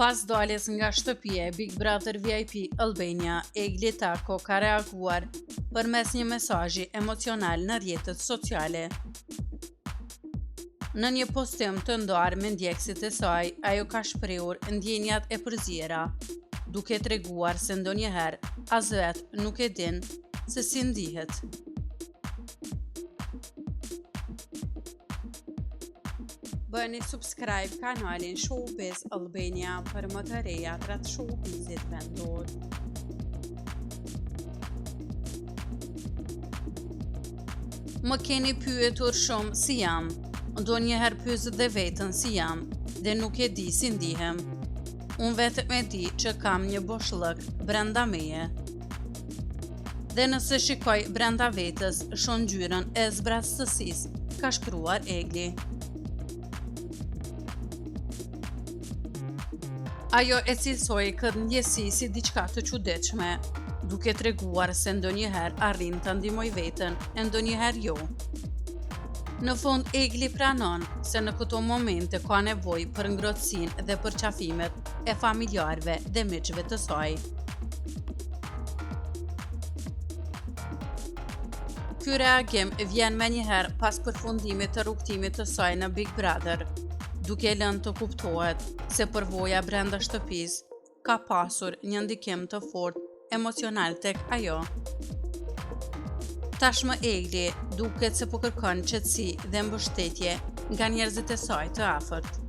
Pas daljes nga shtëpia e Big Brother VIP Albania, Egli Tako ka reaguar përmes një mesazhi emocional në rrjetet sociale. Në një postim të ndarë me ndjekësit e saj, ajo ka shprehur ndjenjat e përzjera, duke treguar se ndonjëherë as vetë nuk e din se si ndihet. Bëni subscribe kanalin Showbiz Albania për më të rejat rreth showbizit vendor. Më keni pyetur shumë si jam, ndonjëherë pyes dhe veten si jam, dhe nuk e di si ndihem. Unë vetëm e di që kam një boshllëk brenda meje. Dhe nëse shikoj brenda vetes, shoh ngjyrën e zbraztësisë, ka shkruar Egli. Ajo e cilësoi këtë ndjesi si diçka të çuditshme, duke treguar se ndonjëherë arrin të ndihmojë veten e ndonjëherë jo. Në fund, Egli pranon se në këto momente ka nevojë për ngrohtësinë dhe përqafimet e familjarëve dhe miqve të saj. Ky reagim vjen menjëherë pas përfundimit të rrugtimit të saj në Big Brother, duke lënë të kuptohet se përvoja brenda shtëpisë ka pasur një ndikim të fortë emocional tek ajo. Tashmë Egli duket se po kërkon qetësi dhe mbështetje nga njerëzit e saj të afërt.